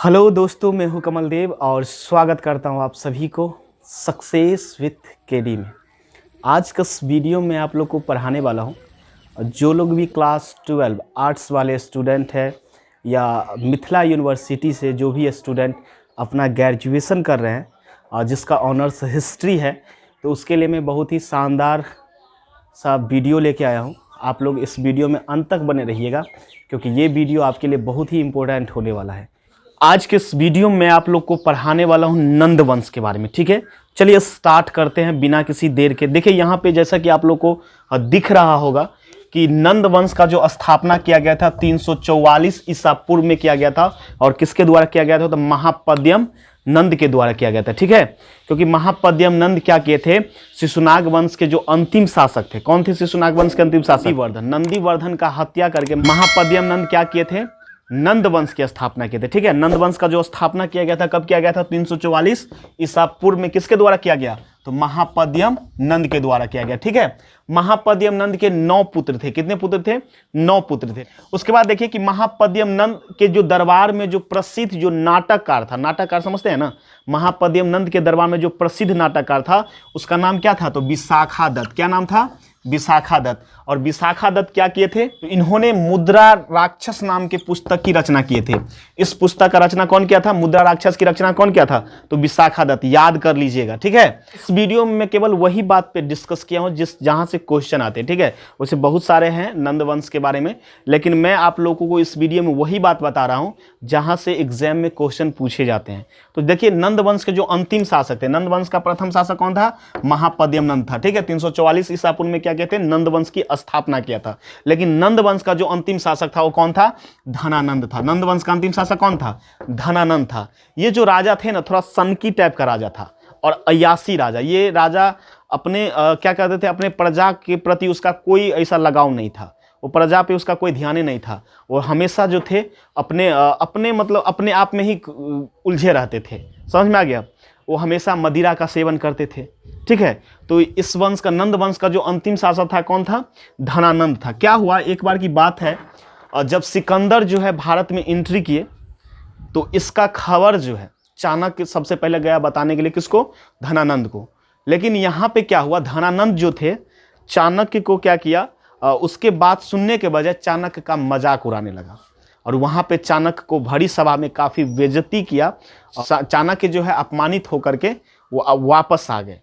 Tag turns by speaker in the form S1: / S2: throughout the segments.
S1: Hello दोस्तों, मैं हूं कमल देव और स्वागत करता हूं आप सभी को सक्सेस विथ केडी में। आज का इस वीडियो में आप लोग को पढ़ाने वाला हूं। जो लोग भी क्लास 12 आर्ट्स वाले स्टूडेंट है या मिथिला यूनिवर्सिटी से जो भी स्टूडेंट अपना ग्रेजुएशन कर रहे हैं और जिसका ऑनर्स हिस्ट्री है, तो उसके लिए मैं बहुत ही शानदार सा वीडियो लेके आया हूँ। आप लोग इस वीडियो में अंत तक बने रहिएगा क्योंकि ये वीडियो आपके लिए बहुत ही इम्पोर्टेंट होने वाला है। आज के इस वीडियो में आप लोग को पढ़ाने वाला हूँ नंद वंश के बारे में। ठीक है, चलिए स्टार्ट करते हैं बिना किसी देर के। देखिए यहाँ पे जैसा कि आप लोग को दिख रहा होगा कि नंद वंश का जो स्थापना किया गया था 344 ईसा पूर्व में किया गया था। और किसके द्वारा किया गया था? तो महापद्यम नंद के द्वारा किया गया था। ठीक है, क्योंकि महापद्यम नंद क्या किए थे? शिशुनाग वंश के जो अंतिम शासक थे। कौन थे शिशुनाग वंश के अंतिम शासक? नंदीवर्धन का हत्या करके महापद्यम नंद क्या किए थे? नंद वंश की स्थापना किए थे। ठीक है, नंद वंश का जो स्थापना किया गया था कब किया गया था? 344 ईसा पूर्व में। किसके द्वारा किया गया? तो महापद्यम नंद के द्वारा किया गया। ठीक है, महापद्यम नंद के 9 पुत्र थे। कितने पुत्र थे? 9 पुत्र थे। उसके बाद देखिए कि महापद्यम नंद के जो दरबार में जो प्रसिद्ध जो नाटककार था, नाटककार समझते हैं ना, महापद्यम नंद के दरबार में जो प्रसिद्ध नाटककार था उसका नाम क्या था? तो विशाखा दत्त। क्या नाम था? विशाखा दत्त। और विशाखा दत्त क्या किए थे? तो इन्होंने मुद्रा राक्षस नाम के पुस्तक की रचना किए थे। इस पुस्तक का रचना कौन किया था? मुद्रा राक्षस की रचना कौन किया था? तो विशाखा दत्त। याद कर लीजिएगा। ठीक है, इस वीडियो में मैं केवल वही बात पे डिस्कस किया हूं जहां से क्वेश्चन आते हैं। ठीक है, वैसे बहुत सारे हैं नंद वंश के बारे में, लेकिन मैं आप लोगों को इस वीडियो में वही बात बता रहा हूं जहां से एग्जाम में क्वेश्चन पूछे जाते हैं। तो देखिए नंद वंश के जो अंतिम शासक थे, नंद वंश का प्रथम शासक कौन था? महापद्यम नंद था। ठीक है, 344 ईसा पूर्व में क्या कहते हैं? नंद वंश की स्थापना किया था। लेकिन नंद वंश का जो अंतिम शासक था वो कौन था? धनानंद था। नंद वंश का अंतिम शासक कौन था? धनानंद था। ये जो राजा थे ना, थोड़ा सनकी टाइप का राजा था और अयासी राजा। ये राजा अपने क्या कहते थे, अपने प्रजा के प्रति उसका कोई ऐसा लगाव नहीं था, वो प्रजा पे उसका कोई ध्यान ही नहीं था। वो हमेशा जो थे अपने मतलब अपने आप में ही उलझे रहते थे। समझ में आ गया? वो हमेशा मदिरा का सेवन करते थे। ठीक है, तो इस वंश का, नंद वंश का जो अंतिम शासक था कौन था? धनानंद था। क्या हुआ, एक बार की बात है, जब सिकंदर जो है भारत में एंट्री किए तो इसका खबर जो है चाणक्य सबसे पहले गया बताने के लिए। किसको? धनानंद को। लेकिन यहाँ पे क्या हुआ, धनानंद जो थे चाणक्य को क्या किया, उसके बात सुनने के बजाय चाणक्य का मजाक उड़ाने लगा और वहाँ पे चाणक्य को भरी सभा में काफ़ी बेइज्जती किया। चाणक्य जो है अपमानित होकर के वो वापस आ गए।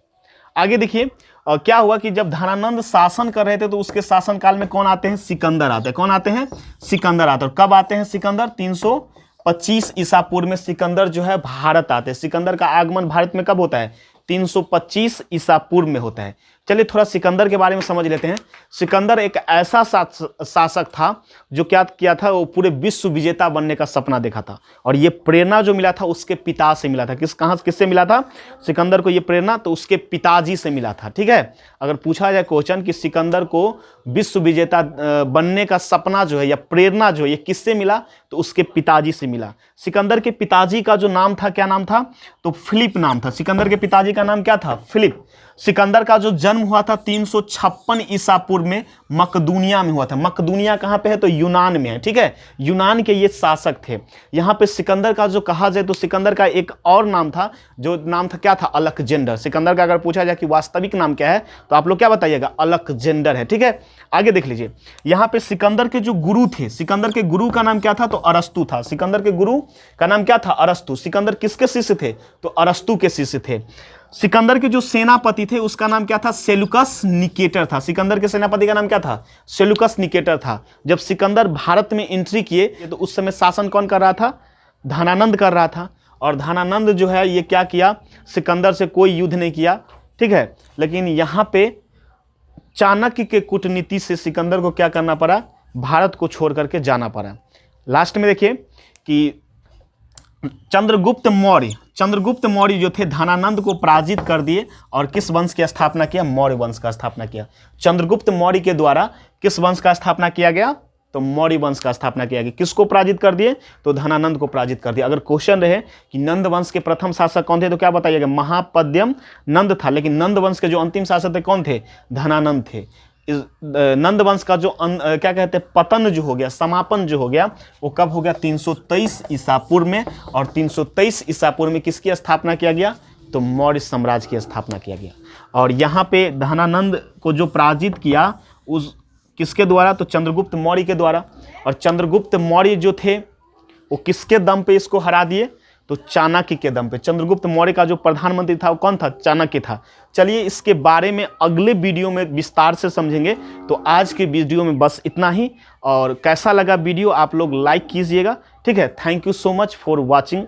S1: आगे देखिए क्या हुआ कि जब धनानंद शासन कर रहे थे तो उसके शासनकाल में कौन आते हैं? सिकंदर आते हैं। कौन आते हैं? सिकंदर आते हैं। और कब आते हैं सिकंदर? 325 ईसा पूर्व में सिकंदर जो है भारत आते हैं। सिकंदर का आगमन भारत में कब होता है? 325 ईसा पूर्व में होता है। चलिए थोड़ा सिकंदर के बारे में समझ लेते हैं। सिकंदर एक ऐसा शासक था जो क्या किया था, वो पूरे विश्व विजेता बनने का सपना देखा था। और ये प्रेरणा जो मिला था उसके पिता से मिला था। किससे मिला था सिकंदर को ये प्रेरणा? तो उसके पिताजी से मिला था। ठीक है, अगर पूछा जाए क्वेश्चन कि सिकंदर को विश्व विजेता बनने का सपना जो है या प्रेरणा जो है ये किससे मिला, तो उसके पिताजी से मिला। सिकंदर के पिताजी का जो नाम था, क्या नाम था? तो फिलिप नाम था। सिकंदर के पिताजी का नाम क्या था? फिलिप। सिकंदर का जो जन्म हुआ था 356 ईसा पूर्व में मकदूनिया में हुआ था। मकदूनिया कहाँ पे है? तो यूनान में है। ठीक है, यूनान के ये शासक थे। यहाँ पे सिकंदर का जो कहा जाए तो सिकंदर का एक और नाम था, जो नाम था क्या था? अलेक्जेंडर। सिकंदर का अगर पूछा जाए कि वास्तविक नाम क्या है तो आप लोग क्या बताइएगा? अलेक्जेंडर है। ठीक है, आगे देख लीजिए। यहाँ पे सिकंदर के जो गुरु थे, सिकंदर के गुरु का नाम क्या था? तो अरस्तु था। सिकंदर के गुरु का नाम क्या था? अरस्तु। सिकंदर किसके शिष्य थे? तो अरस्तु के शिष्य थे। सिकंदर के जो सेनापति थे उसका नाम क्या था? सेलुकस निकेटर था। सिकंदर के सेनापति का नाम क्या था? सेलुकस निकेटर था। जब सिकंदर भारत में एंट्री किए तो उस समय शासन कौन कर रहा था? धनानंद कर रहा था। और धनानंद जो है ये क्या किया? सिकंदर से कोई युद्ध नहीं किया। ठीक है, लेकिन यहाँ पे चाणक्य के कूटनीति से सिकंदर को क्या करना पड़ा? भारत को छोड़ करके जाना पड़ा। लास्ट में देखिए कि चंद्रगुप्त मौर्य जो थे धनानंद को पराजित कर दिए और किस वंश की स्थापना किया? मौर्य वंश का स्थापना किया। चंद्रगुप्त मौर्य के द्वारा किस वंश का स्थापना किया गया? तो मौर्य वंश का स्थापना किया गया। किसको पराजित कर दिए? तो धनानंद को पराजित कर दिया। अगर क्वेश्चन रहे कि नंद वंश के प्रथम शासक कौन थे तो क्या बताइएगा? महापद्यम नंद था। लेकिन नंद वंश के जो अंतिम शासक थे कौन थे? धनानंद थे। नंद वंश का जो क्या कहते हैं पतन जो हो गया, समापन जो हो गया, वो कब हो गया? 323 ईसा पूर्व में। और 323 ईसा पूर्व में किसकी स्थापना किया गया? तो मौर्य साम्राज्य की स्थापना किया गया। और यहाँ पे धनानंद को जो पराजित किया उस किसके द्वारा? तो चंद्रगुप्त मौर्य के द्वारा। और चंद्रगुप्त मौर्य जो थे वो किसके दम पे इसको हरा दिए? तो चाणक्य के दम पे। चंद्रगुप्त मौर्य का जो प्रधानमंत्री था वो कौन था? चाणक्य था। चलिए इसके बारे में अगले वीडियो में विस्तार से समझेंगे। तो आज के वीडियो में बस इतना ही। और कैसा लगा वीडियो आप लोग लाइक कीजिएगा, ठीक है। Thank you so much for watching.